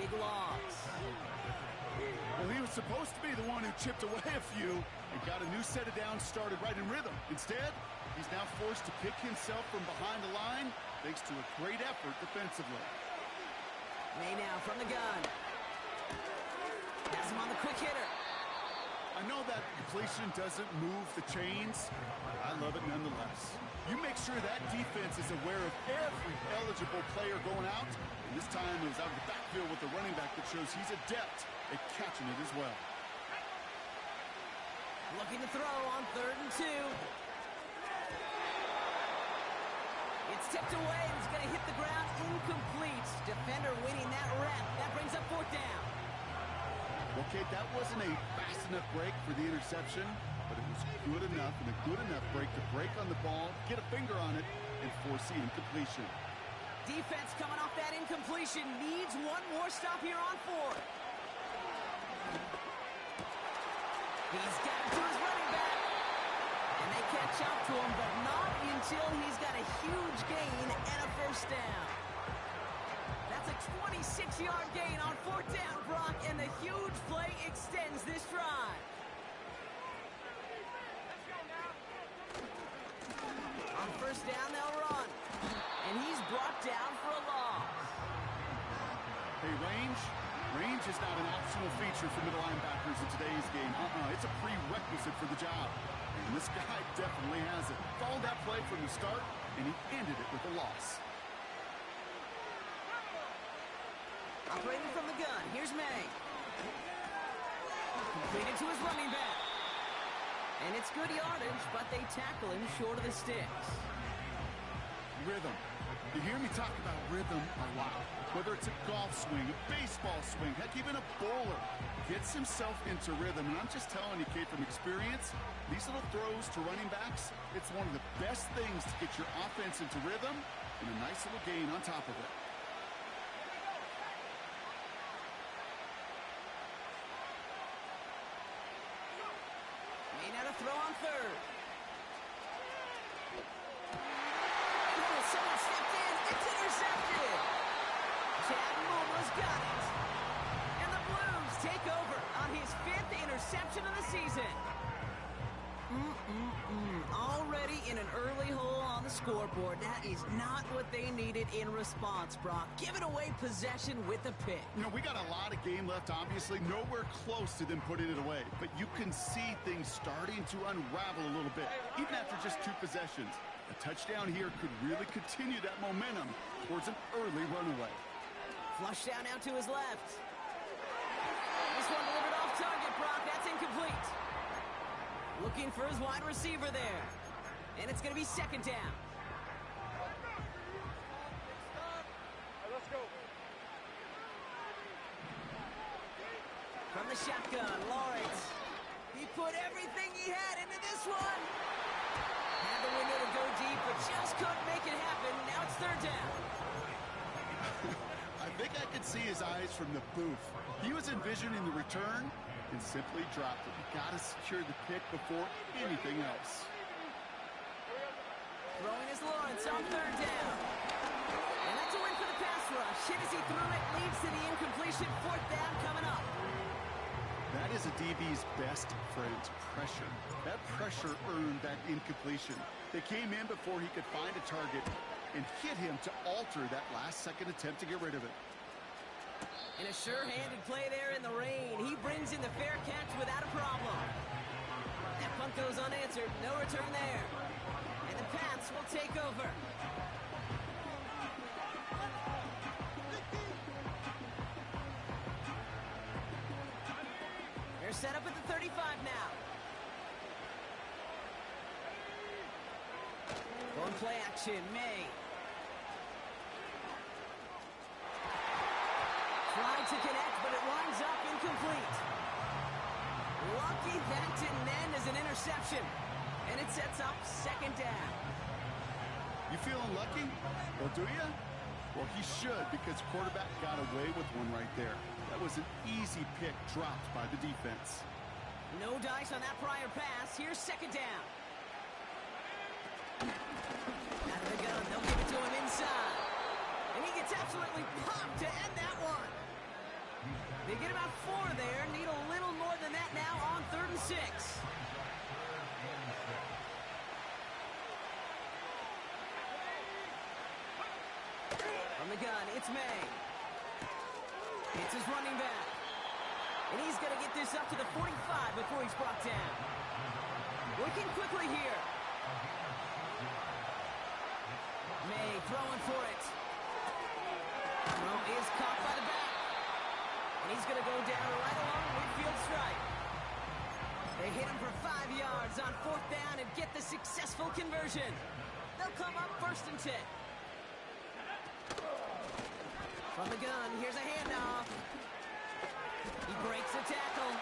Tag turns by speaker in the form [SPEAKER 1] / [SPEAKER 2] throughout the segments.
[SPEAKER 1] big loss.
[SPEAKER 2] Well, he was supposed to be the one who chipped away a few and got a new set of downs started right in rhythm. Instead, he's now forced to pick himself from behind the line thanks to a great effort defensively.
[SPEAKER 1] May now from the gun. Has him on the quick hitter.
[SPEAKER 2] I know that completion doesn't move the chains. I love it nonetheless. You make sure that defense is aware of every eligible player going out. And this time it was out of the backfield with the running back that shows he's adept at catching it as well.
[SPEAKER 1] Looking to throw on 3rd and 2. It's tipped away and it's going to hit the ground incomplete. Defender winning that rep. That brings up 4th down.
[SPEAKER 2] Okay, that wasn't a fast enough break for the interception, but it was good enough and a good enough break to break on the ball, get a finger on it, and force the incompletion.
[SPEAKER 1] Defense coming off that incompletion needs one more stop here on 4th. He's got it to his running back. And they catch up to him, but not until he's got a huge gain and a 1st down. That's a 26-yard gain on 4th down, Brock, and the huge play extends this drive. On 1st down, they'll run. And he's brought down for a loss.
[SPEAKER 2] Hey, range is not an optional feature for middle linebackers in today's game. It's a prerequisite for the job. And this guy definitely has it. Followed that play from the start, and he ended it with a loss.
[SPEAKER 1] Operating from the gun, here's May. Completed to his running back. And it's good yardage, but they tackle him short of the sticks.
[SPEAKER 2] Rhythm. You hear me talk about rhythm a lot. Whether it's a golf swing, a baseball swing, heck, even a bowler gets himself into rhythm. And I'm just telling you, Kate, from experience, these little throws to running backs, it's one of the best things to get your offense into rhythm and a nice little gain on top of it.
[SPEAKER 1] May now to throw on 3rd. Someone stepped in. It's intercepted. Chad Muller's got it. And the Blues take over on his 5th interception of the season. Already in an early hole on the scoreboard. That is not what they needed in response, Brock. Giving away possession with a pick.
[SPEAKER 2] You know, we got a lot of game left, obviously. Nowhere close to them putting it away. But you can see things starting to unravel a little bit, even after just 2 possessions. A touchdown here could really continue that momentum towards an early runaway.
[SPEAKER 1] Flush down now to his left. This one delivered off target, Brock. That's incomplete. Looking for his wide receiver there. And it's going to be 2nd down.
[SPEAKER 3] Let's go.
[SPEAKER 1] From the shotgun, Lawrence. He put everything he had into this one. Had the window to go deep, but just couldn't make it happen. Now it's 3rd down.
[SPEAKER 2] I think I could see his eyes from the booth. He was envisioning the return and simply dropped it. You got to secure the pick before anything else.
[SPEAKER 1] Throwing is Lawrence on 3rd down. And that's a win for the pass rush. Hit as he threw it, leads to the incompletion. 4th down coming up.
[SPEAKER 2] That is a DB's best friend, pressure. That pressure earned that incompletion. They came in before he could find a target and hit him to alter that last-second attempt to get rid of it.
[SPEAKER 1] And a sure-handed play there in the rain. He brings in the fair catch without a problem. That punt goes unanswered. No return there. And the Pats will take over. They're set up at the 35 now. Going play action, May. Tried to connect, but it winds up incomplete. Lucky that didn't end as an interception. And it sets up 2nd down.
[SPEAKER 2] You feeling lucky? Well, do you? Well, he should, because quarterback got away with one right there. That was an easy pick dropped by the defense.
[SPEAKER 1] No dice on that prior pass. Here's 2nd down. Out of the gun, they'll give it to him inside. And he gets absolutely popped to end that one. 4 there. Need a little more than that now on 3rd and 6. From the gun, it's May. It's his running back. And he's going to get this up to the 45 before he's brought down. Working quickly here. May throwing for it. Throw is caught by the back. And he's going to go down right along midfield stripe. They hit him for 5 yards on 4th down and get the successful conversion. They'll come up 1st and 10. From the gun, here's a handoff. He breaks a tackle.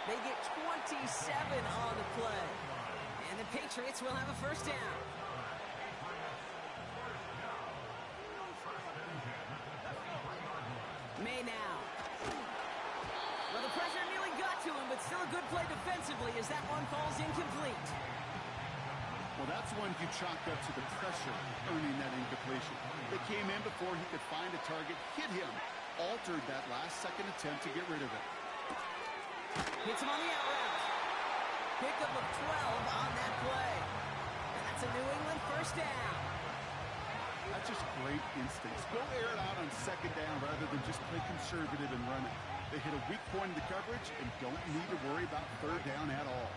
[SPEAKER 1] They get 27 on the play. And the Patriots will have a 1st down. May now. Well, the pressure nearly got to him, but still a good play defensively as that one falls incomplete.
[SPEAKER 2] Well, that's one you chalked up to the pressure, earning that incompletion. They came in before he could find a target, hit him, altered that last-second attempt to get rid of it.
[SPEAKER 1] Hits him on the out route. Pickup of 12 on that play. And that's a New England 1st down.
[SPEAKER 2] That's just great instincts. Go air it out on 2nd down rather than just play conservative and run it. They hit a weak point in the coverage and don't need to worry about 3rd down at all.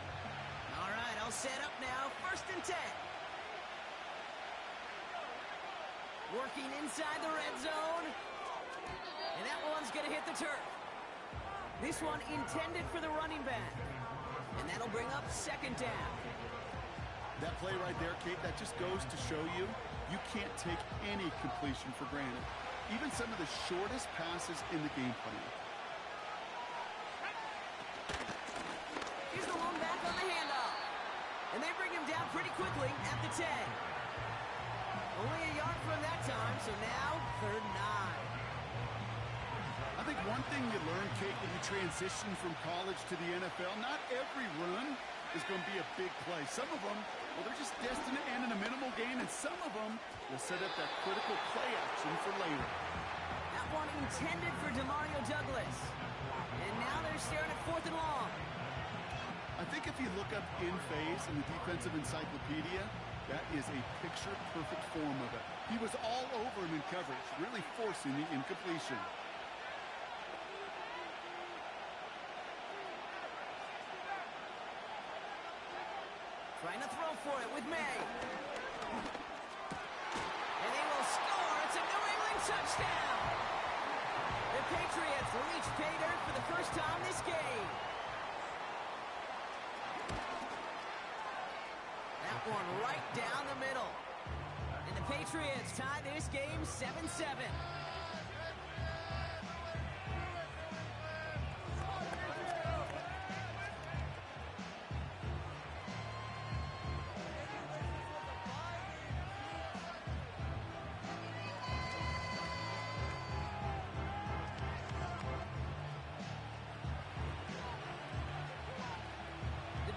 [SPEAKER 1] All right, all set up now. 1st and 10. Working inside the red zone. And that one's going to hit the turf. This one intended for the running back. And that'll bring up 2nd down.
[SPEAKER 2] That play right there, Kate, that just goes to show you can't take any completion for granted. Even some of the shortest passes in the game plan.
[SPEAKER 1] Here's the lone back on the handoff. And they bring him down pretty quickly at the 10. Only a yard from that time, so now 3rd and 9.
[SPEAKER 2] I think one thing you learn, Kate, when you transition from college to the NFL, not every run is going to be a big play. Some of them, well, they're just destined to end in a minimal gain, and some of them will set up that critical play action for later.
[SPEAKER 1] That one intended for Demario Douglas. And now they're staring at 4th and long.
[SPEAKER 2] I think if you look up in phase in the defensive encyclopedia, that is a picture-perfect form of it. He was all over him in coverage, really forcing the incompletion.
[SPEAKER 1] Trying to throw for it with May. And they will score. It's a New England touchdown. The Patriots reach pay dirt for the first time this game. That one right down the middle. And the Patriots tie this game 7-7.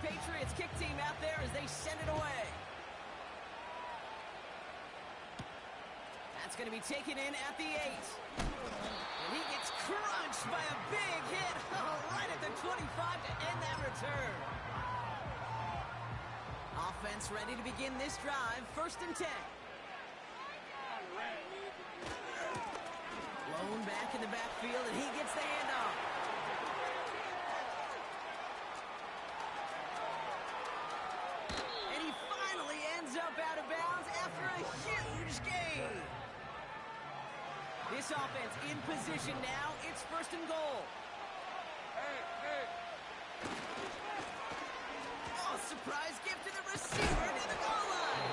[SPEAKER 1] Patriots kick team out there as they send it away. That's going to be taken in at the 8. And he gets crunched by a big hit right at the 25 to end that return. Offense ready to begin this drive. 1st and 10. Blown back in the backfield, and he gets the handoff. Up out of bounds after a huge gain. This offense in position now. It's 1st and goal. Oh, surprise gift to the receiver near the goal line.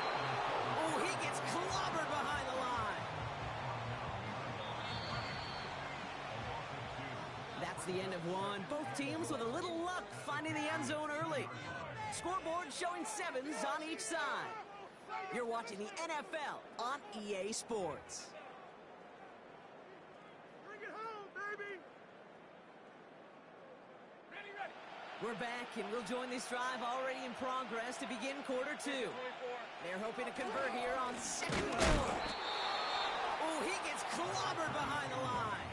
[SPEAKER 1] Oh, he gets clobbered behind the line. That's the end of one. Both teams with a little luck finding the end zone early. Scoreboard showing 7s on each side. You're watching the NFL on EA Sports.
[SPEAKER 3] Bring it home, baby! Ready, ready!
[SPEAKER 1] We're back, and we'll join this drive already in progress to begin quarter 2. They're hoping to convert here on 2nd and goal. Oh, he gets clobbered behind the line.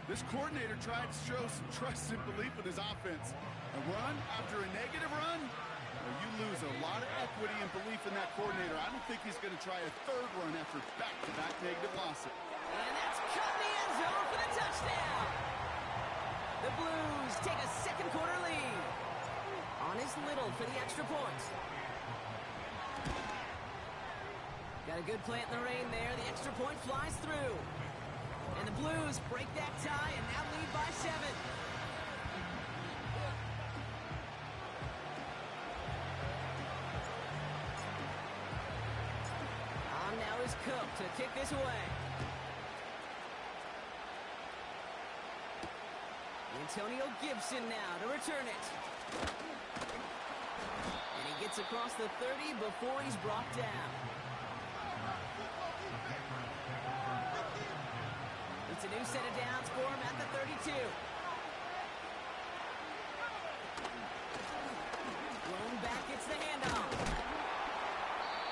[SPEAKER 2] This coordinator tried to show some trust and belief in his offense. A run after a negative run? Well, you lose a lot of equity and belief in that coordinator. I don't think he's going to try a third run after back-to-back negative losses.
[SPEAKER 1] And that's caught in the end zone for the touchdown. The Blues take a second quarter lead. On is Little for the extra point. Got a good plant in the rain there. The extra point flies through. And the Blues break that tie and now lead by 7. On now is Cook to kick this away. Antonio Gibson now to return it. And he gets across the 30 before he's brought down. It's a new set of downs for him at the 32. Blown back gets the handoff.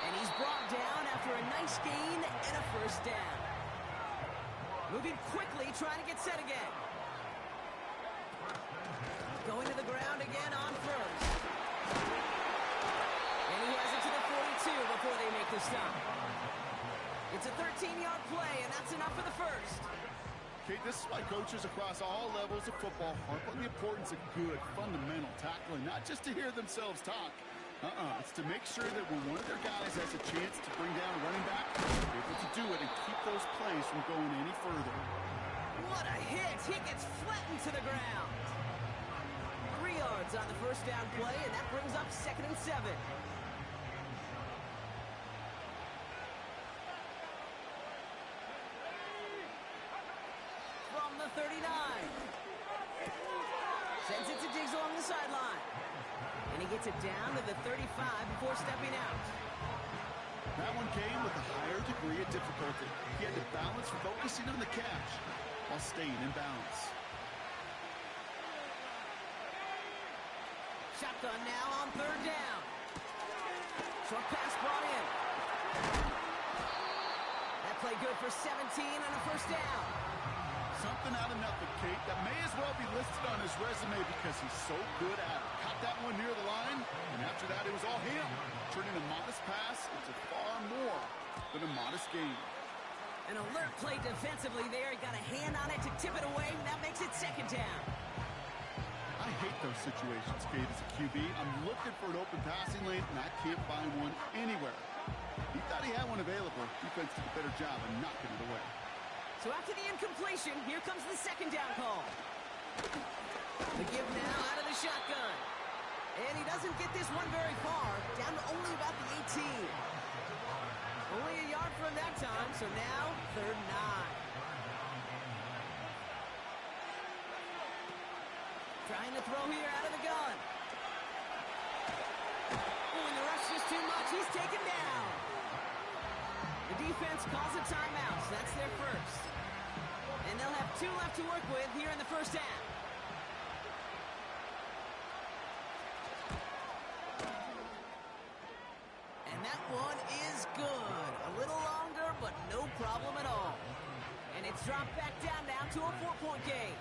[SPEAKER 1] And he's brought down after a nice gain and a first down. Moving quickly, trying to get set again. Going to the ground again on first. And he has it to the 42 before they make the stop. It's a 13-yard play, and that's enough for the first.
[SPEAKER 2] Okay, this is why coaches across all levels of football harp on the importance of good, fundamental tackling, not just to hear themselves talk. It's to make sure that when one of their guys has a chance to bring down a running back, they're able to do it and keep those plays from going any further.
[SPEAKER 1] What a hit! He gets flattened to the ground. 3 yards on the first down play, and that brings up 2nd and 7. From the 39. Sends it to Diggs along the sideline. And he gets it down to the 35 before stepping out.
[SPEAKER 2] That one came with a higher degree of difficulty. He had to balance focusing on the catch while staying in balance.
[SPEAKER 1] Shotgun now on 3rd down. Short pass brought in. That play good for 17 and a first down.
[SPEAKER 2] Something out of nothing, Kate, that may as well be listed on his resume because he's so good at it. Caught that one near the line, and after that it was all him. Turning a modest pass into far more than a modest gain.
[SPEAKER 1] An alert play defensively there. He got a hand on it to tip it away, and that makes it 2nd down.
[SPEAKER 2] I hate those situations, Kate, as a QB. I'm looking for an open passing lane, and I can't find one anywhere. He thought he had one available. Defense did a better job of knocking it away.
[SPEAKER 1] So after the incompletion, here comes the 2nd down call. The give now out of the shotgun. And he doesn't get this one very far, down to only about the 18. Only a yard from that time, so now 3rd and 9. Trying to throw here out of the gun. Oh, and the rush is too much. He's taken down. The defense calls a timeout, so that's their first. And they'll have 2 left to work with here in the first half. And that one is good. A little longer, but no problem at all. And it's dropped back down to a 4-point game.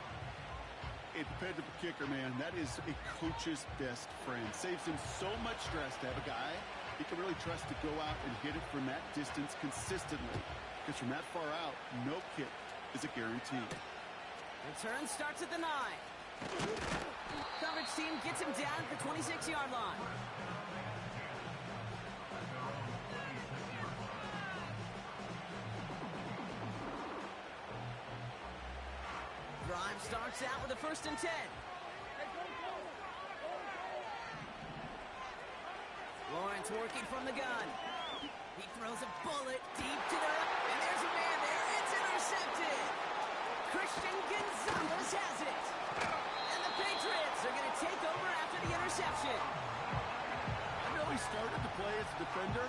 [SPEAKER 2] A dependable kicker, man. That is a coach's best friend. Saves him so much stress to have a guy he can really trust to go out and hit it from that distance consistently. Because from that far out, no kick is a guarantee.
[SPEAKER 1] Return starts at the 9. Coverage team gets him down at the 26-yard line. Drive starts out with a 1st and 10. Lawrence working from the gun. He throws a bullet deep to the... And there's a man there. It's intercepted. Christian Gonzalez has it. And the Patriots are going to take over after the interception.
[SPEAKER 2] I know he started the play as a defender.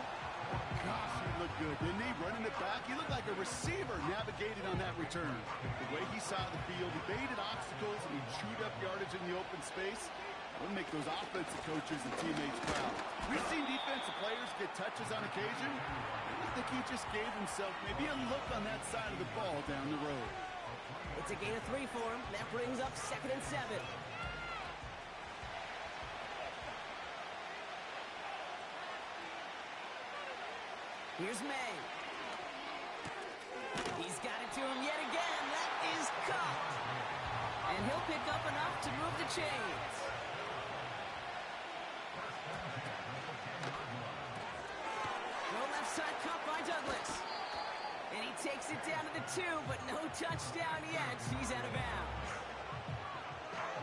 [SPEAKER 2] Gosh, he looked good, didn't he? Running it back. He looked like a receiver navigating on that return. The way he saw the field, he baited obstacles and he chewed up yardage in the open space. We'll make those offensive coaches and teammates proud. We've seen defensive players get touches on occasion. I think he just gave himself maybe a look on that side of the ball down the road.
[SPEAKER 1] It's a gain of 3 for him. That brings up 2nd and 7. Here's May. He's got it to him yet again. That is caught. And he'll pick up enough to move the chains. Throw left side caught by Douglas. And he takes it down to the 2, but no touchdown yet. He's out of bounds.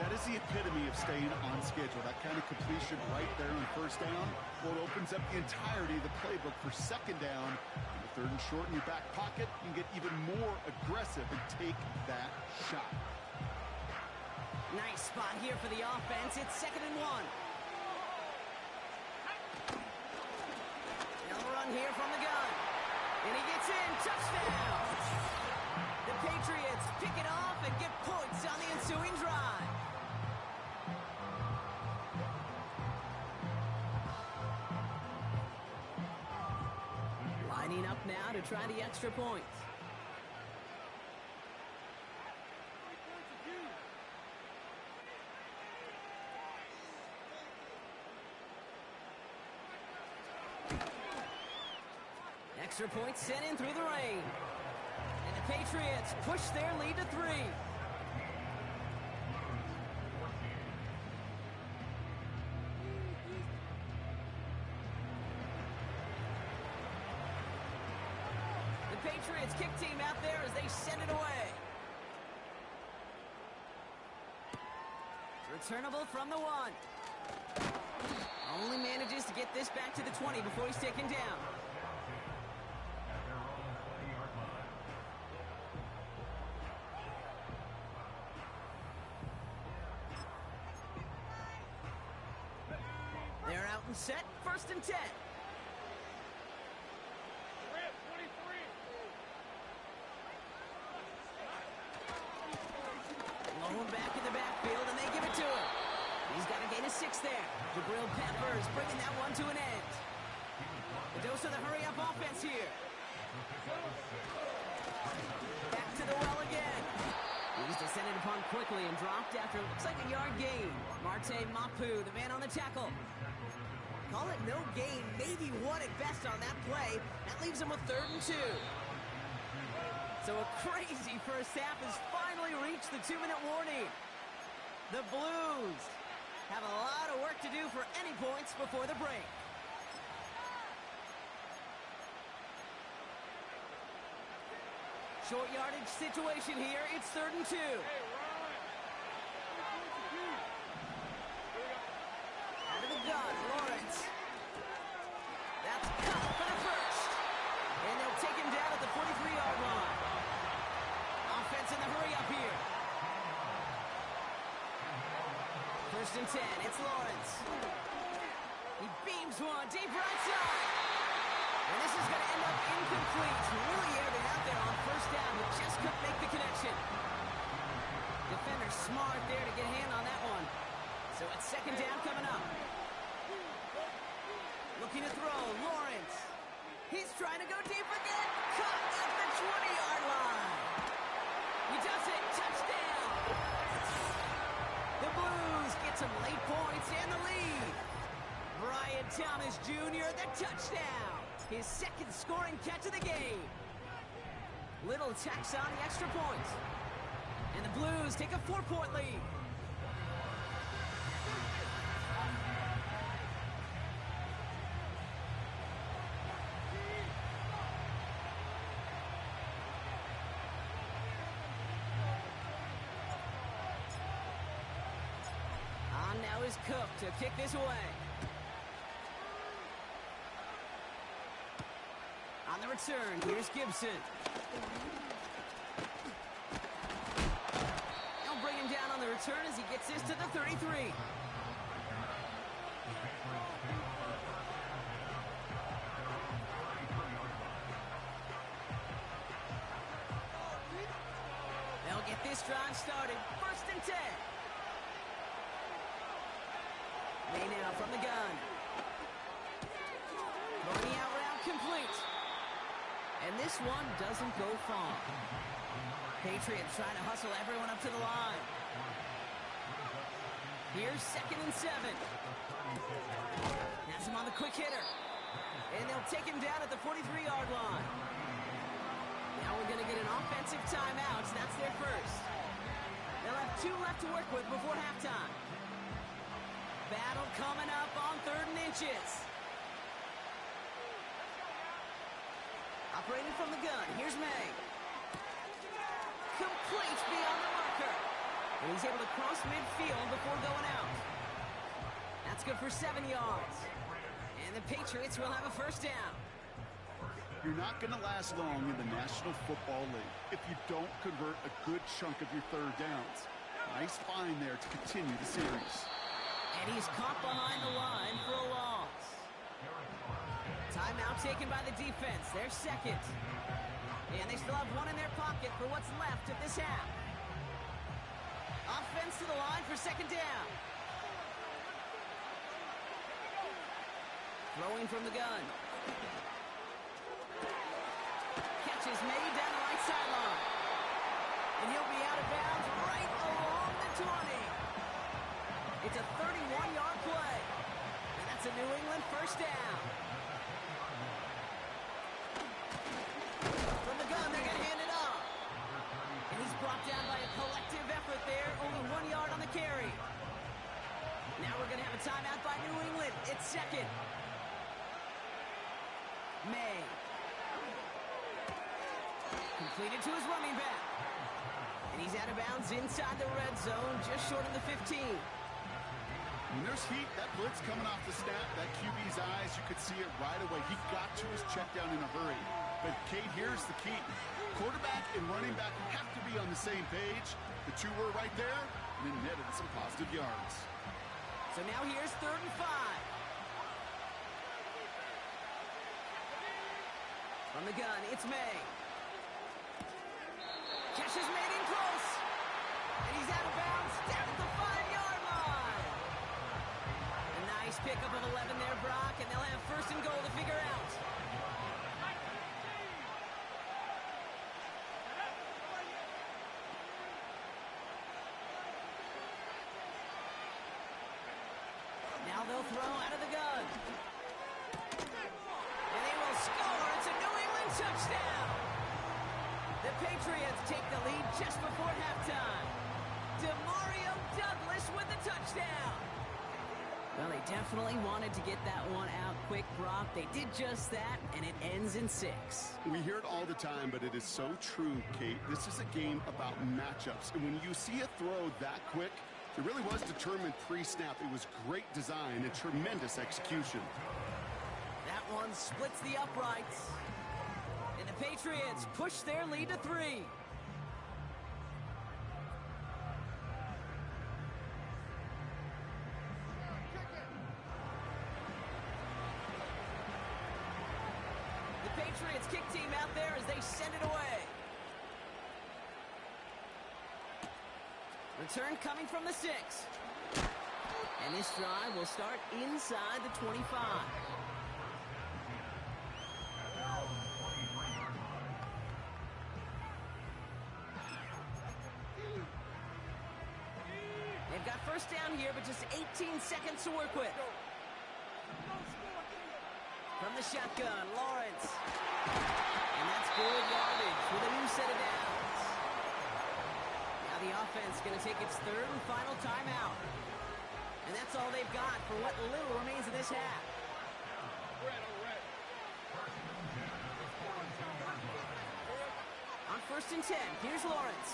[SPEAKER 2] That is the epitome of staying on schedule. That kind of completion right there on 1st down. Well, it opens up the entirety of the playbook for 2nd down. And the 3rd and short in your back pocket, you can get even more aggressive and take that shot.
[SPEAKER 1] Nice spot here for the offense. It's 2nd and 1. They'll run here from the gun. And he gets in. Touchdown! The Patriots pick it off and get points on the ensuing drive. Lining up now to try the extra point. Extra point sent in through the rain. And the Patriots push their lead to 3. The Patriots kick team out there as they send it away. Returnable from the 1. Only manages to get this back to the 20 before he's taken down. They're out and set. 1st and 10. Low back in the backfield, and they give it to him. He's got a gain of 6 there. Jabril Peppers bringing that one to an end. A dose of the hurry-up offense here. Back to the well again. He's descended upon quickly and dropped after looks like a yard gain. Marte Mapu, the man on the tackle. Call it no gain, maybe 1 at best on that play. That leaves him with 3rd and 2. So a crazy first half has finally reached the 2-minute warning. The Blues have a lot of work to do for any points before the break. Short yardage situation here. It's 3rd and 2. Out of the gun, Lawrence. That's cut for the 1st. And they'll take him down at the 43-yard line. Offense in the hurry up here. 1st and 10. It's Lawrence. He beams one deep right side. And this is going to end up incomplete. Really aired it out there on 1st down, but just couldn't make the connection. Defender smart there to get a hand on that one. So it's 2nd down coming up. Looking to throw, Lawrence. He's trying to go deep again. Caught at the 20-yard line. He does it. Touchdown. The Blues get some late points and the lead. Brian Thomas Jr., the touchdown. His 2nd scoring catch of the game. Little tacks on the extra point. And the Blues take a 4-point lead. On now is Cook to kick this away. On the return, here's Gibson. They'll bring him down on the return as he gets this to the 33. They'll get this drive started. 1st and 10. May now from the gun. Throwing the out route complete. And this one doesn't go far. Patriots trying to hustle everyone up to the line. Here's 2nd and 7. Has him on the quick hitter. And they'll take him down at the 43-yard line. Now we're going to get an offensive timeout. That's their first. They'll have 2 left to work with before halftime. Battle coming up on 3rd and inches. Operating from the gun. Here's May. Complete beyond the marker. And he's able to cross midfield before going out. That's good for 7 yards. And the Patriots will have a first down.
[SPEAKER 2] You're not going to last long in the National Football League if you don't convert a good chunk of your 3rd downs. Nice find there to continue the series.
[SPEAKER 1] And he's caught behind the line for a loss. Timeout taken by the defense. Their second. And they still have 1 in their pocket for what's left of this half. Offense to the line for 2nd down. Throwing from the gun. Catch is made down the right sideline. And he'll be out of bounds right along the 20. It's a 31-yard play. And that's a New England first down. From the gun, they're going to hand it off. And he's brought down by a collective effort there. Only 1 yard on the carry. Now we're going to have a timeout by New England. It's 2nd. May. Completed to his running back. And he's out of bounds inside the red zone, just short of the 15.
[SPEAKER 2] When there's heat, that blitz coming off the snap, that QB's eyes, you could see it right away. He got to his check down in a hurry. But, Kate, here's the key. Quarterback and running back have to be on the same page. The 2 were right there, and then netted some positive yards.
[SPEAKER 1] So now here's 3rd and 5. From the gun, it's May. Catch is made in close. And he's out of bounds down at the 5-yard line. A nice pickup of 11 there, Brock, and they'll have 1st and goal to figure out. Now they'll throw out of the gun. And they will score. It's a New England touchdown. The Patriots take the lead just before halftime. DeMario Douglas with the touchdown. Well, they definitely wanted to get that one out quick, Brock. They did just that, and it ends in 6.
[SPEAKER 2] We hear it all the time, but it is so true, Kate. This is a game about matchups. And when you see a throw that quick, it really was determined pre-snap. It was great design and tremendous execution.
[SPEAKER 1] That one splits the uprights. And the Patriots push their lead to 3. The Patriots kick team out there as they send it away. Return coming from the 6. And this drive will start inside the 25. They've got 1st down here, but just 18 seconds to work with. From the shotgun, Lawrence. And that's good yardage with a new set of downs. Now the offense going to take its 3rd and final timeout. And that's all they've got for what little remains of this half. On 1st and 10, here's Lawrence.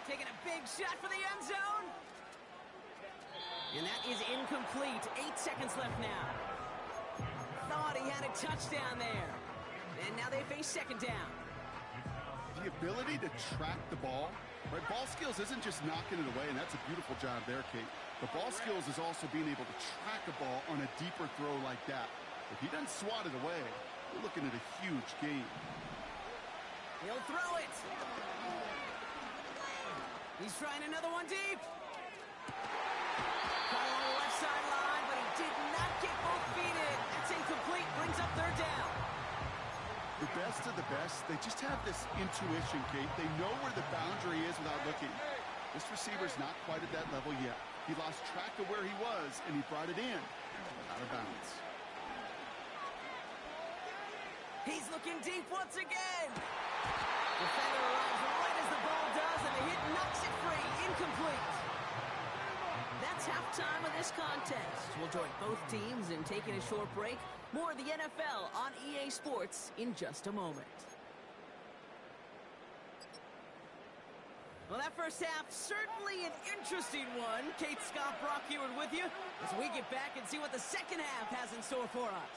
[SPEAKER 1] Taking a big shot for the end zone. And that is incomplete. 8 seconds left now. Thought he had a touchdown there. And now they face 2nd down.
[SPEAKER 2] The ability to track the ball, right? Ball skills isn't just knocking it away, and that's a beautiful job there, Kate. The ball skills is also being able to track a ball on a deeper throw like that. If he doesn't swat it away, we're looking at a huge gain.
[SPEAKER 1] He'll throw it. He's trying another one deep. Caught on the left sideline, but he did not get both feet in. That's incomplete. Brings up 3rd down.
[SPEAKER 2] The best of the best, they just have this intuition, Kate. They know where the boundary is without looking. This receiver's not quite at that level yet. He lost track of where he was, and he brought it in, but out of bounds.
[SPEAKER 1] He's looking deep once again. Defender arrives right as the ball does, and the hit knocks it free. Incomplete. That's halftime of this contest. We'll join both teams in taking a short break. More of the NFL on EA Sports in just a moment. Well, that first half, certainly an interesting one. Kate Scott, Brock Heward with you as we get back and see what the second half has in store for us.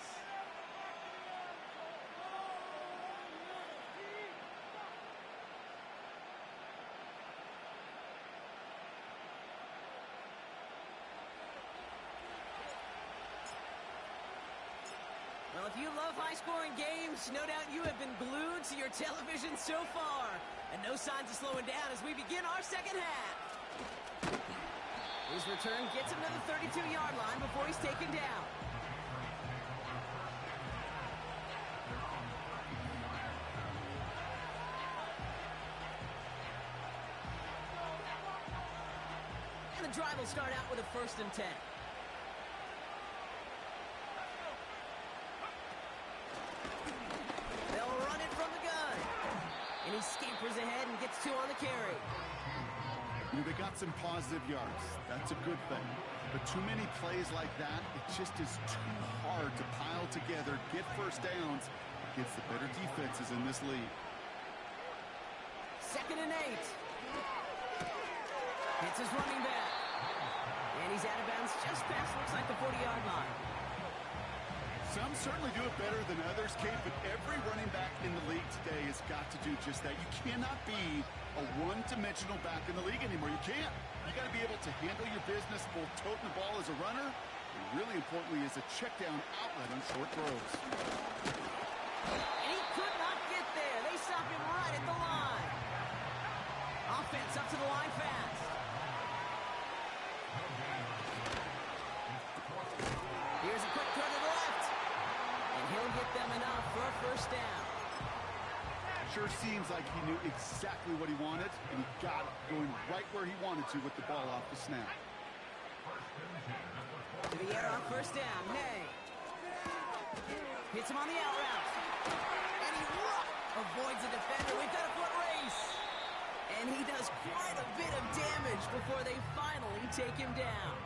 [SPEAKER 1] Well, if you love high-scoring games, no doubt you have been glued to your television so far. And no signs of slowing down as we begin our second half. His return gets him to the 32-yard line before he's taken down. And the drive will start out with a 1st and 10. And he scampers ahead and gets 2 on the carry.
[SPEAKER 2] They got some positive yards. That's a good thing. But too many plays like that, it just is too hard to pile together, get first downs against the better defenses in this league.
[SPEAKER 1] 2nd and 8. Hits his running back. And he's out of bounds just past, looks like, the 40-yard line.
[SPEAKER 2] Some certainly do it better than others, Kate, but every running back in the league today has got to do just that. You cannot be a one-dimensional back in the league anymore. You can't. You got to be able to handle your business, both toting the ball as a runner, and really importantly as a check-down outlet on short throws.
[SPEAKER 1] And he could not get there. They stop him right at the line. Offense up to the line fast. Here's a quick turn to the left. And he'll get them enough for a 1st down.
[SPEAKER 2] Sure seems like he knew exactly what he wanted, and he got it going right where he wanted to with the ball off the snap.
[SPEAKER 1] To the air on 1st down. Nay. Hits him on the out route. And he avoids the defender. We've got a foot race. And he does quite a bit of damage before they finally take him down.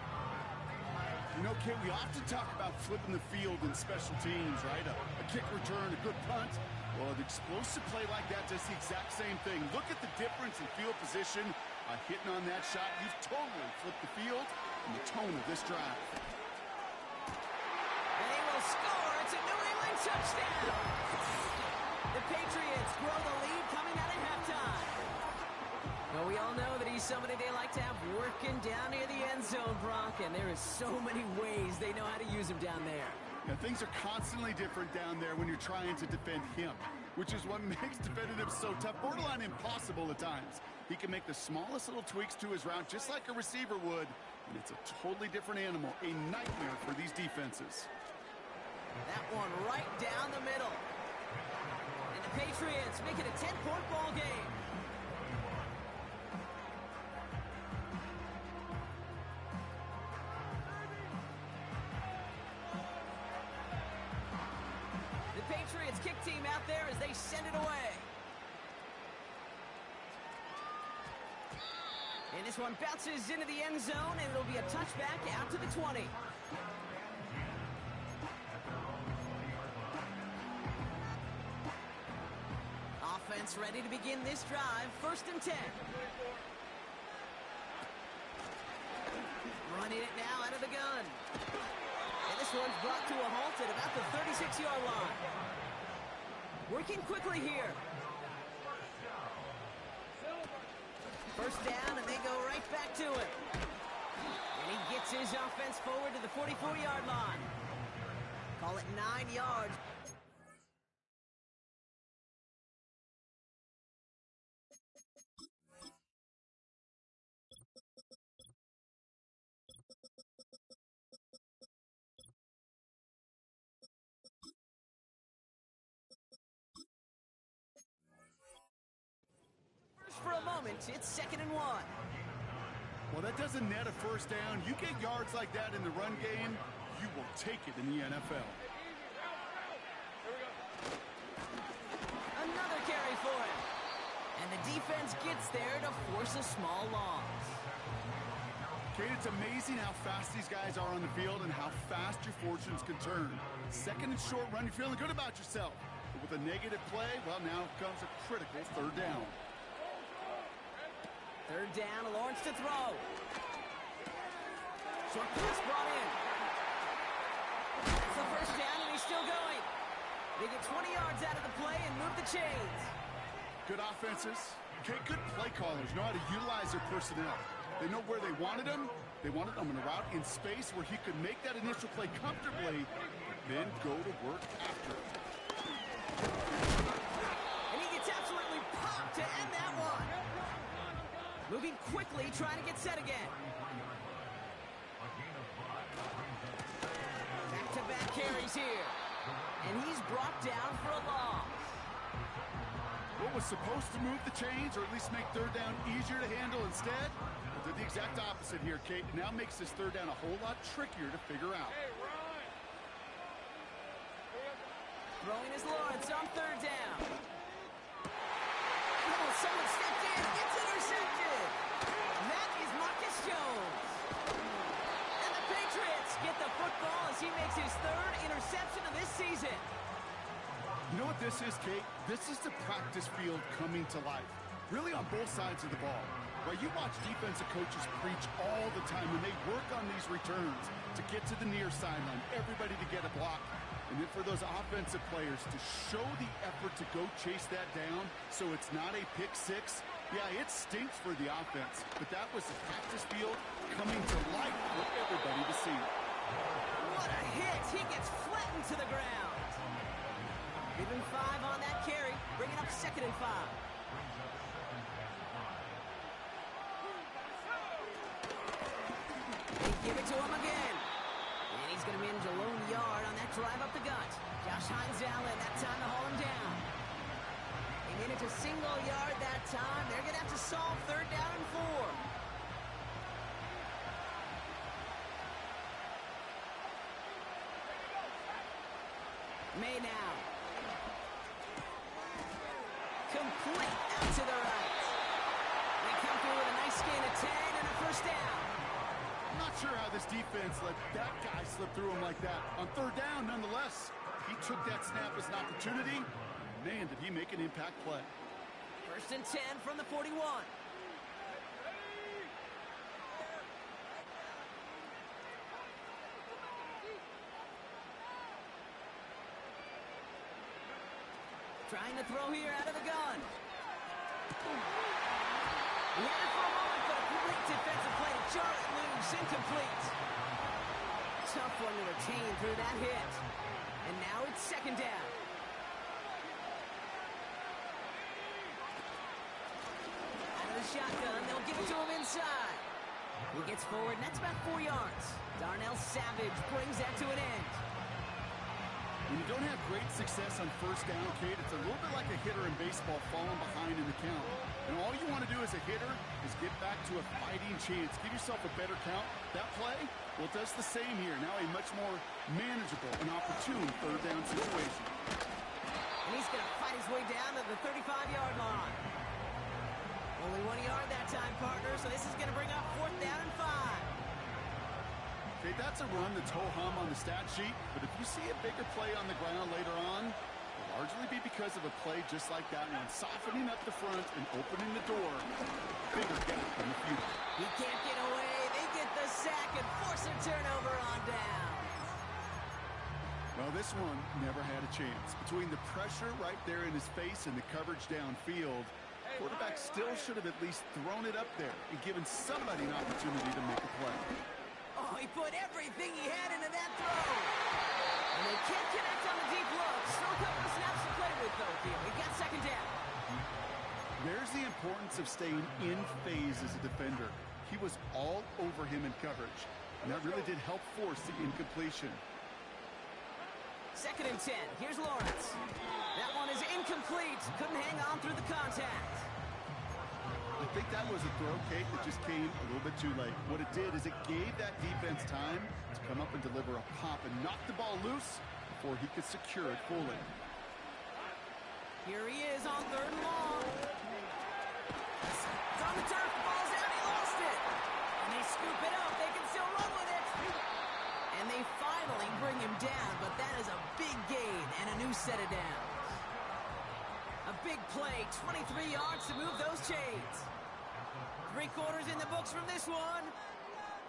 [SPEAKER 2] You know, Kate, we often talk about flipping the field in special teams, right? A kick return, a good punt. Well, an explosive play like that does the exact same thing. Look at the difference in field position. Hitting on that shot, you've totally flipped the field and the tone of this drive.
[SPEAKER 1] And he will score. It's a New England touchdown. The Patriots grow the lead coming out at halftime. Well, we all know that he's somebody they like to have working down near the end zone, Brock, and there is so many ways they know how to use him down there.
[SPEAKER 2] Now, things are constantly different down there when you're trying to defend him, which is what makes defending him so tough, borderline impossible at times. He can make the smallest little tweaks to his route just like a receiver would, and it's a totally different animal, a nightmare for these defenses.
[SPEAKER 1] That one right down the middle. And the Patriots make it a 10-point ball game. The Patriots kick team out there as they send it away. And this one bounces into the end zone, and it'll be a touchback out to the 20. Offense ready to begin this drive. 1st and 10. Running it now out of the gun. And this one's brought to a halt at about the 36-yard line. Working quickly here. 1st down, and they go right back to it. And he gets his offense forward to the 44-yard line. Call it 9 yards. for a moment. It's 2nd and 1.
[SPEAKER 2] Well, that doesn't net a first down. You get yards like that in the run game, you will take it in the NFL.
[SPEAKER 1] Another carry for him. And the defense gets there to force a small loss.
[SPEAKER 2] Kate, it's amazing how fast these guys are on the field and how fast your fortunes can turn. 2nd and short run, you're feeling good about yourself. But with a negative play, well, now comes a critical 3rd down.
[SPEAKER 1] 3rd down, Lawrence to throw. Short pass brought in. That's the first down, and he's still going. They get 20 yards out of the play and move the chains.
[SPEAKER 2] Good offenses. Okay, good play callers know how to utilize their personnel. They know where they wanted him. They wanted him in a route in space where he could make that initial play comfortably, then go to work after it.
[SPEAKER 1] And he gets absolutely popped to end that one. Moving quickly, trying to get set again. Back-to-back carries here. And he's brought down for a loss.
[SPEAKER 2] What was supposed to move the chains, or at least make 3rd down easier to handle instead, well, did the exact opposite here, Kate. It now makes this 3rd down a whole lot trickier to figure out.
[SPEAKER 1] Throwing his Lawrence on 3rd down. Oh, someone stepped in. It's intercepted. That is Marcus Jones. And the Patriots get the football as he makes his 3rd interception of this season.
[SPEAKER 2] You know what this is, Kate? This is the practice field coming to life. Really on both sides of the ball. Right, you watch defensive coaches preach all the time when they work on these returns to get to the near sideline, everybody to get a block. And then for those offensive players to show the effort to go chase that down so it's not a pick six. Yeah, it stinks for the offense, but that was the practice field coming to life for everybody to see.
[SPEAKER 1] What a hit! He gets flattened to the ground. Give him 5 on that carry, bringing up 2nd and 5. They give it to him again. And he's going to manage a lone yard on that drive up the gut. Josh Hines-Allen, that time to haul him down. They manage a single yard that time. They're going to have to solve 3rd down and 4. May now. Complete out to the right. They come through with a nice gain of 10 and a first down.
[SPEAKER 2] I'm not sure how this defense let that guy slip through him like that. On 3rd down, nonetheless, he took that snap as an opportunity. Man, did he make an impact play.
[SPEAKER 1] 1st and 10 from the 41. Trying to throw here out of the gun. He had it for a moment, but a great defensive play to jar it loose, incomplete. Tough one to retain through that hit. And now it's 2nd down. Out of the shotgun, they'll give it to him inside. He gets forward, and that's about 4 yards. Darnell Savage brings that to an end.
[SPEAKER 2] When you don't have great success on 1st down, Kate, it's a little bit like a hitter in baseball falling behind in the count. And all you want to do as a hitter is get back to a fighting chance. Give yourself a better count. That play, well, it does the same here. Now a much more manageable and opportune 3rd down situation.
[SPEAKER 1] And he's going to fight his way down to the 35-yard line. Only 1 yard that time, partner, so this is going to bring up 4th down and 5.
[SPEAKER 2] Okay, that's a run that's ho-hum on the stat sheet, but if you see a bigger play on the ground later on, it'll largely be because of a play just like that one, softening up the front and opening the door. Bigger gap in the future.
[SPEAKER 1] He can't get away. They get the sack and force a turnover on down.
[SPEAKER 2] Well, this one never had a chance. Between the pressure right there in his face and the coverage downfield, quarterback still should have at least thrown it up there and given somebody an opportunity to make a play.
[SPEAKER 1] Oh, he put everything he had into that throw. And they can't connect on the deep look. Still a couple of snaps to play with, though, Theo. He got 2nd down.
[SPEAKER 2] There's the importance of staying in phase as a defender. He was all over him in coverage, and that really did help force the incompletion.
[SPEAKER 1] 2nd and 10. Here's Lawrence. That one is incomplete. Couldn't hang on through the contact.
[SPEAKER 2] think that was a throw, Kate, that just came a little bit too late. What it did is it gave that defense time to come up and deliver a pop and knock the ball loose before he could secure it fully.
[SPEAKER 1] Here he is on 3rd and long. It's on the turf, the ball's out, he lost it. And they scoop it up, they can still run with it. And they finally bring him down, but that is a big gain and a new set of downs. A big play, 23 yards to move those chains. 3 quarters in the books from this one.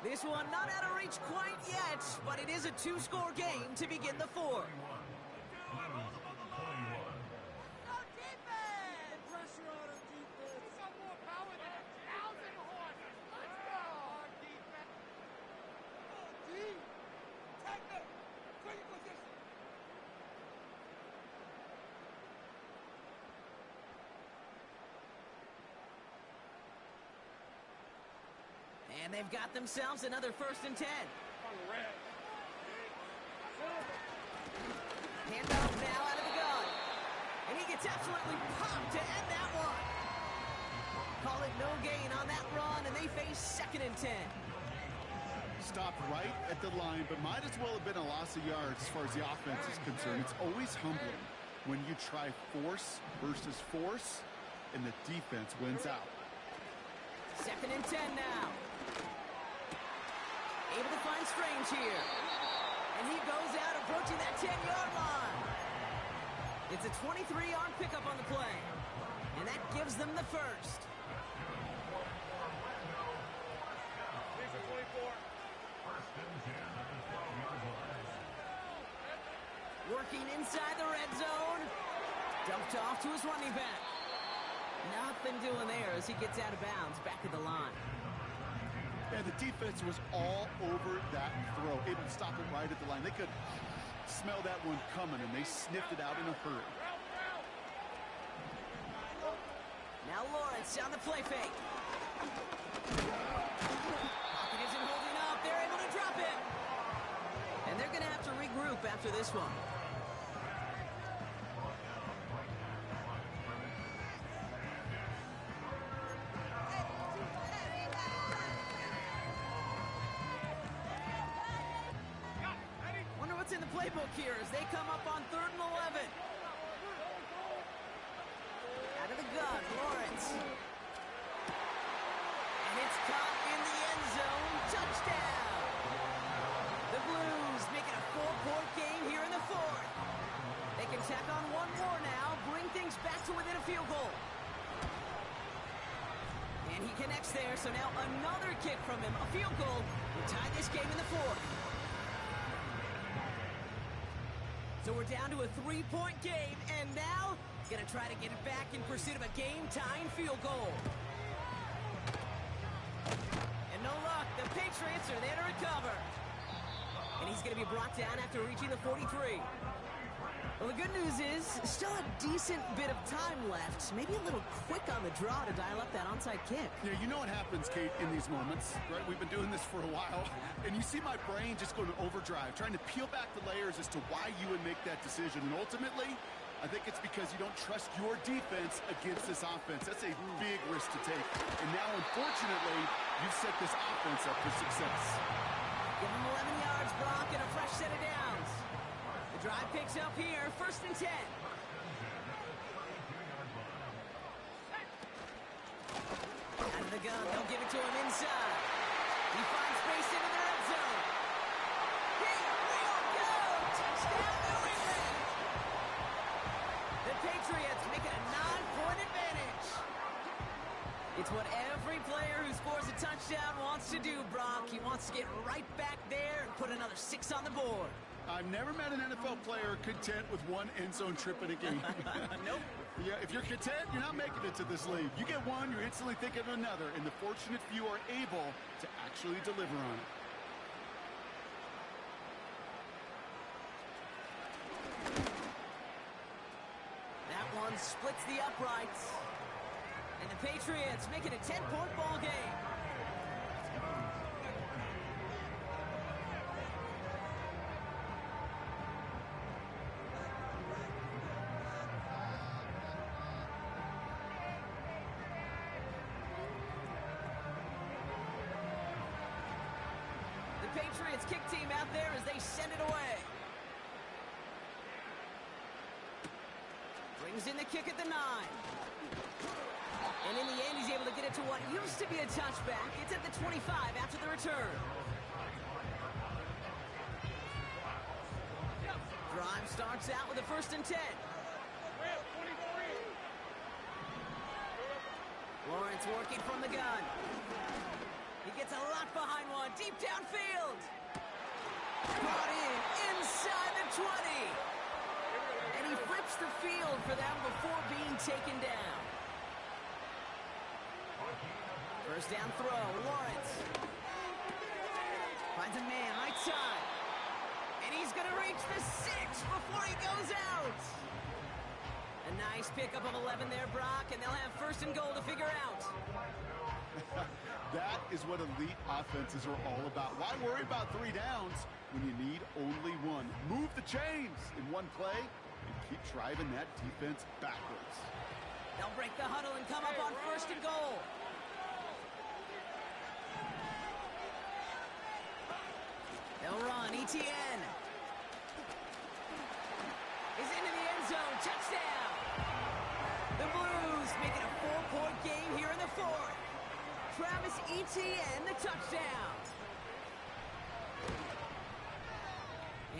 [SPEAKER 1] This one not out of reach quite yet, but it is a 2-score game to begin the 4th. And they've got themselves another 1st and 10. Handoff now out of the gun. And he gets absolutely popped to end that one. Call it no gain on that run, and they face 2nd and 10.
[SPEAKER 2] Stopped right at the line, but might as well have been a loss of yards as far as the offense is concerned. It's always humbling when you try force versus force, and the defense wins out.
[SPEAKER 1] 2nd and 10 now. Able to find Strange here. And he goes out approaching that 10-yard line. It's a 23-yard pickup on the play. And that gives them the 1st. Working inside the red zone. Dumped off to his running back. Nothing doing there as he gets out of bounds back at the line.
[SPEAKER 2] And the defense was all over that throw, able to stop it right at the line. They could smell that one coming, and they sniffed it out in a hurry.
[SPEAKER 1] Now Lawrence on the play fake. Pocket isn't holding up. They're able to drop it. And they're going to have to regroup after this one. In the playbook here as they come up on 3rd and 11. Out of the gun, Lawrence. And it's caught in the end zone. Touchdown! The Blues make it a 4-point game here in the 4th. They can tack on one more now, bring things back to within a field goal. And he connects there, so now another kick from him, a field goal, will tie this game in the 4th. So we're down to a 3-point game, and now gonna try to get it back in pursuit of a game-tying field goal. And no luck, the Patriots are there to recover. And he's gonna be brought down after reaching the 43. Well, the good news is, still a decent bit of time left. Maybe a little quick on the draw to dial up that onside kick.
[SPEAKER 2] Yeah, you know what happens, Kate, in these moments, right? We've been doing this for a while, and you see my brain just go to overdrive, trying to peel back the layers as to why you would make that decision. And ultimately, I think it's because you don't trust your defense against this offense. That's a big risk to take. And now, unfortunately, you've set this offense up for success.
[SPEAKER 1] Give him 11 yards, Brock, and a fresh set of downs. The drive picks up here, 1st and 10. Out of the gun, they'll give it to him inside. He finds space into the red zone. Here we go! Touchdown, New England! The Patriots make it a 9-point advantage. It's what every player who scores a touchdown wants to do, Brock. He wants to get right back there and put another 6 on the board.
[SPEAKER 2] I've never met an NFL player content with one end zone trip in a game.
[SPEAKER 1] Nope.
[SPEAKER 2] Yeah, if you're content, you're not making it to this league. You get one, you're instantly thinking of another, and the fortunate few are able to actually deliver on it.
[SPEAKER 1] That one splits the uprights. And the Patriots make it a 10-point ball game. Patriots kick team out there as they send it away. Brings in the kick at the 9. And in the end, he's able to get it to what used to be a touchback. It's at the 25 after the return. Drive starts out with a 1st and 10. Lawrence working from the gun. He gets a lot behind one, deep downfield. Brought in inside the 20. And he flips the field for them before being taken down. 1st down throw, Lawrence. Finds a man, right side. And he's going to reach the 6 before he goes out. A nice pickup of 11 there, Brock, and they'll have 1st and goal to figure out.
[SPEAKER 2] That is what elite offenses are all about. Why worry about 3 downs when you need only 1? Move the chains in one play and keep driving that defense backwards.
[SPEAKER 1] They'll break the huddle and come up on 1st and goal. They'll run, ETN. He's into the end zone, touchdown. The Blues making a 4-point game here in the 4th. Travis Etienne, the touchdown.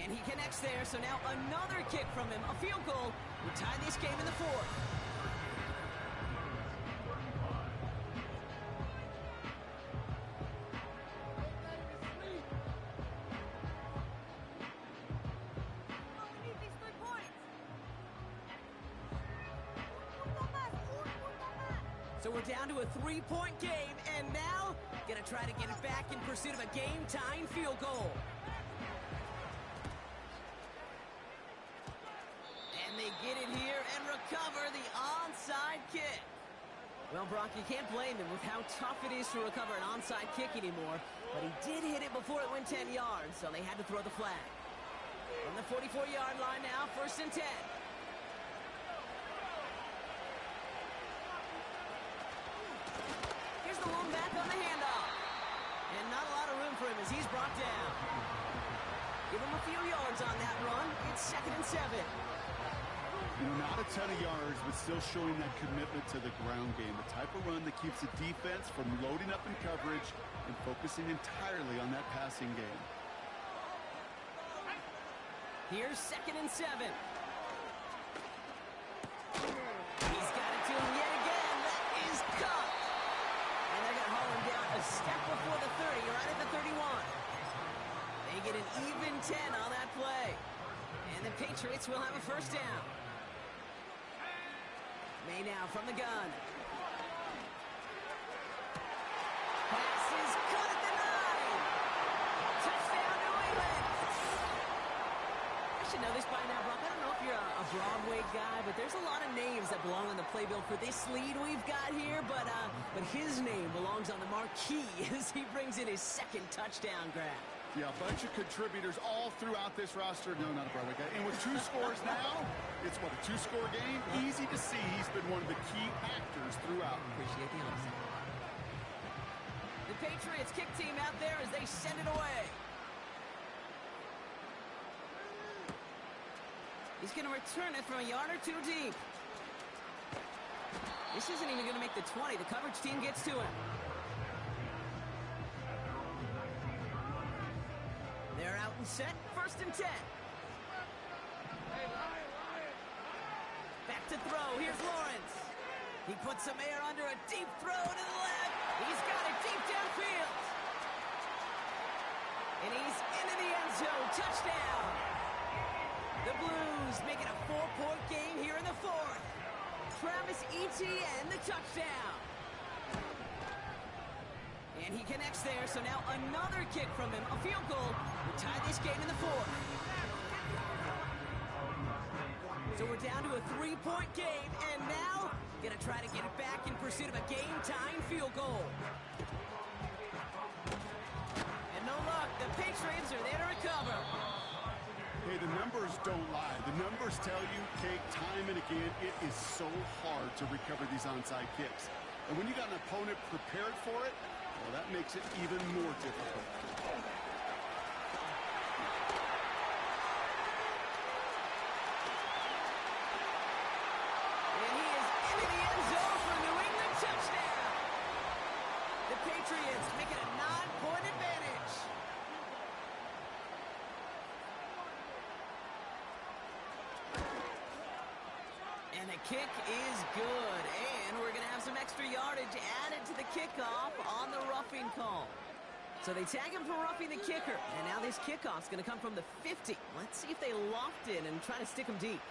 [SPEAKER 1] And he connects there, so now another kick from him, a field goal, will tie this game in the 4th. So we're down to a 3-point game, and now gonna try to get it back in pursuit of a game-tying field goal. And they get it here and recover the onside kick. Well, Brock, you can't blame him with how tough it is to recover an onside kick anymore, but he did hit it before it went 10 yards, so they had to throw the flag. From the 44-yard line now, 1st and 10. The lone back on the handoff. And not a lot of room for him as he's brought down. Give him a few yards on that run. It's 2nd and 7.
[SPEAKER 2] Not a ton of yards, but still showing that commitment to the ground game. The type of run that keeps the defense from loading up in coverage and focusing entirely on that passing game.
[SPEAKER 1] Here's 2nd and 7. He's got it to him yet again. That is caught. And they're going to haul him down a step before the 30, right at the 31. They get an even 10 on that play. And the Patriots will have a 1st down. May now from the gun. Pass is caught at the 9. Touchdown, New England. I should know this by now, Brock. I don't know if you're a Broadway guy, but there's a lot of names that belong on the playbill for this lead we've got here, but his name belongs on the marquee as he brings in his 2nd touchdown grab.
[SPEAKER 2] Yeah, a bunch of contributors all throughout this roster. No, not a Broadway guy. And with 2 scores now, it's what, a 2-score game? Easy to see he's been one of the key actors throughout.
[SPEAKER 1] Appreciate the honesty. The Patriots kick team out there as they send it away. He's going to return it from a yard or 2 deep. This isn't even going to make the 20. The coverage team gets to him. They're out and set. 1st and 10. Back to throw. Here's Lawrence. He puts some air under a deep throw to the left. He's got it deep downfield. And he's into the end zone. Touchdown. The Blues make it a 4-point game here in the 4th. Travis Etienne, the touchdown. And he connects there, so now another kick from him, a field goal, to tie this game in the 4th. So we're down to a 3-point game, and now gonna try to get it back in pursuit of a game-tying field goal. And no luck, the Patriots are there to recover.
[SPEAKER 2] Hey, the numbers don't lie. The numbers tell you, take time and again, it is so hard to recover these onside kicks. And when you got an opponent prepared for it, well, that makes it even more difficult.
[SPEAKER 1] the kick is good. And we're going to have some extra yardage added to the kickoff on the roughing call. So they tag him for roughing the kicker. And now this kickoff's going to come from the 50. Let's see if they loft in and try to stick him deep.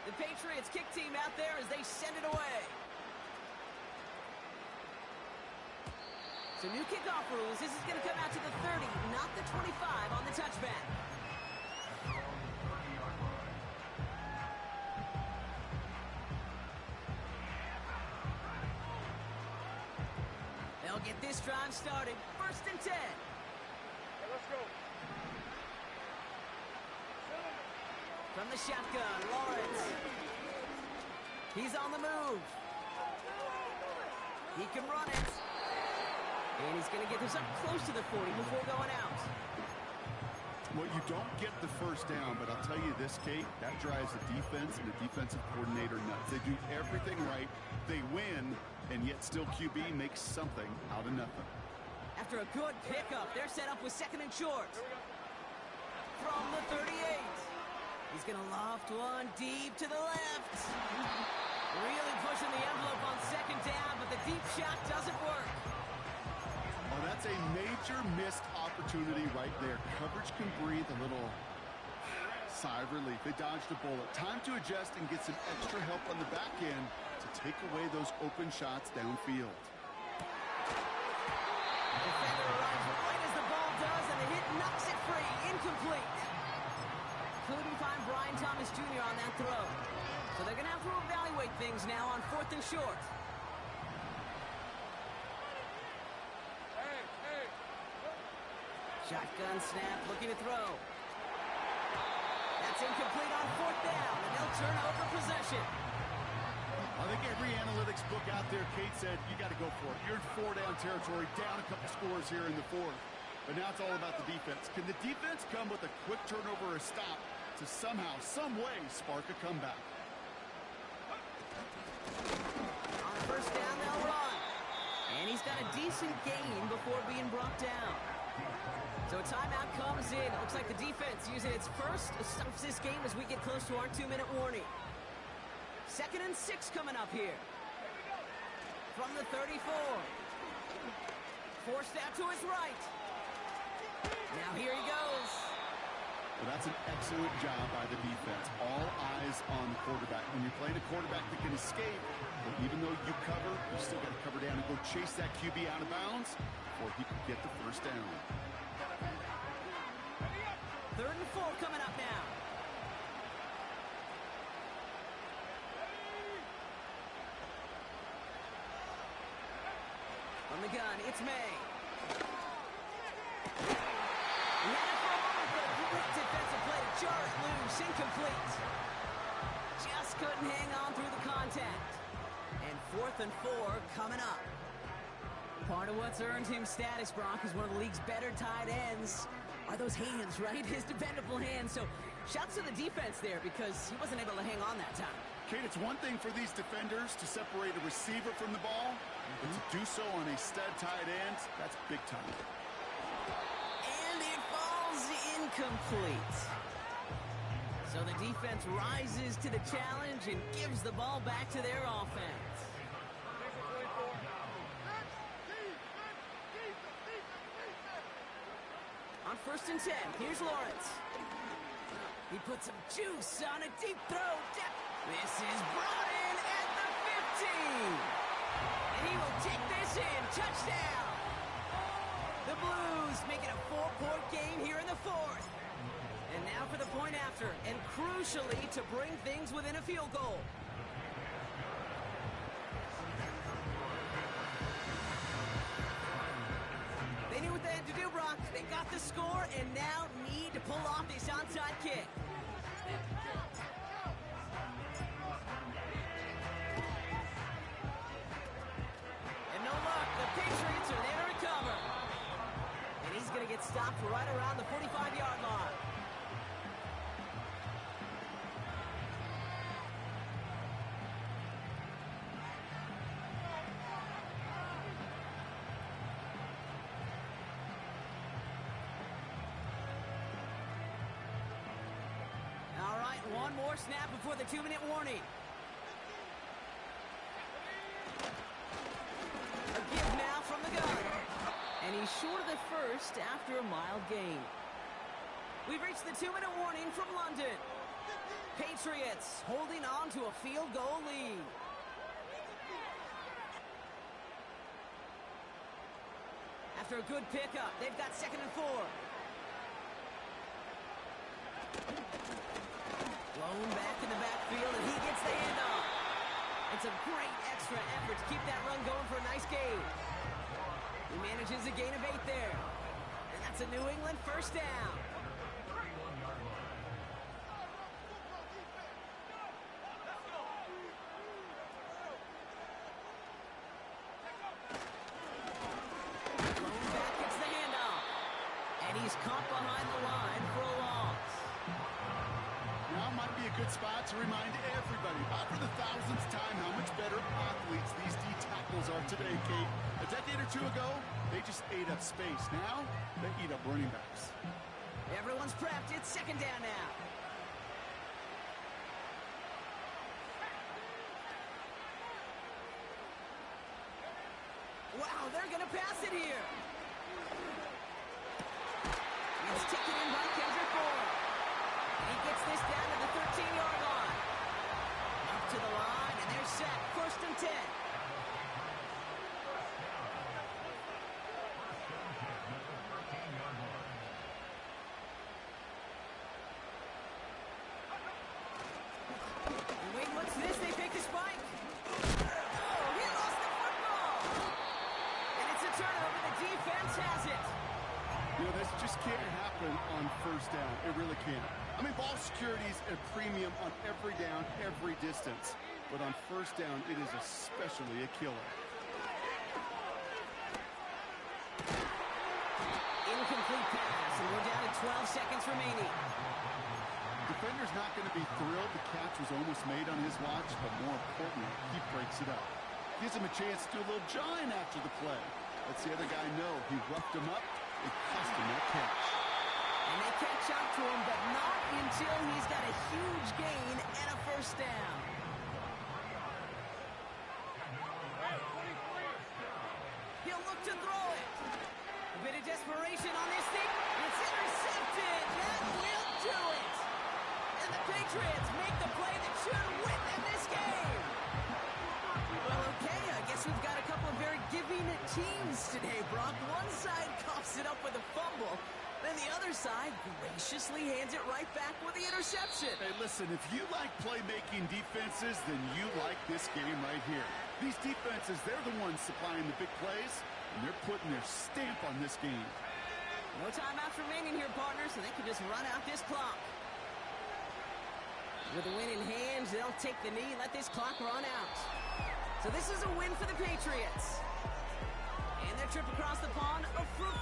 [SPEAKER 1] The Patriots kick team out there as they send it away. So new kickoff rules. This is going to come out to the 30, not the 25 on the touchback. They'll get this drive started. 1st and 10.
[SPEAKER 3] Hey, let's go.
[SPEAKER 1] From the shotgun, Lawrence. He's on the move. He can run it. And he's going to get this up close to the 40 before going out.
[SPEAKER 2] Well, you don't get the first down, but I'll tell you this, Kate, that drives the defense and the defensive coordinator nuts. They do everything right. They win, and yet still QB makes something out of nothing.
[SPEAKER 1] After a good pickup, they're set up with 2nd and short. From the 38. He's going to loft one deep to the left. Really pushing the envelope on 2nd down, but the deep shot doesn't work.
[SPEAKER 2] Oh, that's a major missed opportunity right there. Coverage can breathe a little sigh of relief. They dodged a bullet. Time to adjust and get some extra help on the back end to take away those open shots downfield.
[SPEAKER 1] Defender arrives right as the ball does, and the hit knocks it free. Incomplete. Couldn't find Brian Thomas Jr. on that throw. So they're going to have to evaluate things now on 4th and short. Shotgun snap, looking to throw. That's incomplete on 4th down, and they'll turn over possession.
[SPEAKER 2] I think every analytics book out there, Kate said, you got to go for it. You're in 4-down territory, down a couple scores here in the 4th. But now it's all about the defense. Can the defense come with a quick turnover or a stop to somehow, some way, spark a comeback?
[SPEAKER 1] On 1st down, they'll run. And he's got a decent gain before being brought down. So a timeout comes in. It looks like the defense using its first stops this game as we get close to our 2-minute warning. 2nd and 6 coming up here. From the 34. Forced out to his right. Now here he goes.
[SPEAKER 2] Well, that's an excellent job by the defense. All eyes on the quarterback. When you're playing a quarterback that can escape, well, even though you cover, you still got to cover down and go chase that QB out of bounds before he can get the 1st down.
[SPEAKER 1] 3rd and 4 coming up now. From the gun, it's May. He had it for a moment, but a great defensive play to jar it loose. Incomplete. Just couldn't hang on through the contact. And 4th and 4 coming up. Part of what's earned him status, Brock, is one of the league's better tight ends. Are those hands, right? His dependable hands. So shouts to the defense there because he wasn't able to hang on that time.
[SPEAKER 2] Kate, it's one thing for these defenders to separate a receiver from the ball, but to do so on a stud tight end, that's big time.
[SPEAKER 1] And it falls incomplete. So the defense rises to the challenge and gives the ball back to their offense. On 1st and 10, here's Lawrence. He puts some juice on a deep throw. This is brought in at the 15. And he will take this in. Touchdown. The Blues make it a 4-point game here in the 4th. And now for the point after, and crucially to bring things within a field goal. They knew what they had to do, Brock. They got the score and now need to pull off this onside kick. And no luck. The Patriots are there to recover. And he's going to get stopped right around the 45-yard line. All right, one more snap before the 2-minute warning. first after a mild gain. We've reached the 2-minute warning from London. Patriots holding on to a field goal lead. After a good pickup, they've got 2nd and 4. Blown back in the backfield, and he gets the handoff. It's a great extra effort to keep that run going for a nice gain. He manages a gain of 8 there. And that's a New England first down. Blown back gets the handoff. And he's caught behind the line for a loss.
[SPEAKER 2] Now might be a good spot to remind everybody, about for the 1000th time, how much better athletes these D tackles are today, Kate. A decade or 2 ago, they just ate up space. Now, they eat up running backs.
[SPEAKER 1] Everyone's prepped. It's 2nd down now. Wow, they're going to pass it here. It's taken in by Kendrick Bourne. He gets this down to the 13-yard line. Up to the line, and they're set. 1st and 10. Wait, what's this? They picked a spike. Oh, he lost the football. And it's a turnover. The defense has it.
[SPEAKER 2] You know, this just can't happen on 1st down. It really can't. I mean, ball security is a premium on every down, every distance. But on 1st down, it is especially a killer.
[SPEAKER 1] Incomplete pass, and we're down to 12 seconds remaining.
[SPEAKER 2] Defender's not going to be thrilled the catch was almost made on his watch, but more importantly, he breaks it up. Gives him a chance to do a little jawing after the play. Lets the other guy know he roughed him up. It cost him that catch.
[SPEAKER 1] And they catch up to him, but not until he's got a huge gain and a 1st down. He'll look to throw it. A bit of desperation on this thing. It's intercepted. That will do it. And the Patriots make the play that should win them this game. Well, okay, I guess we've got a couple of very giving teams today, Brock. One side coughs it up with a fumble, then the other side graciously hands it right back with the interception.
[SPEAKER 2] Hey, listen, if you like playmaking defenses, then you like this game right here. These defenses, they're the ones supplying the big plays, and they're putting their stamp on this game.
[SPEAKER 1] No timeouts remaining here, partner, so they can just run out this clock. With the win in hand, they'll take the knee and let this clock run out. So this is a win for the Patriots. And their trip across the pond, a fruitful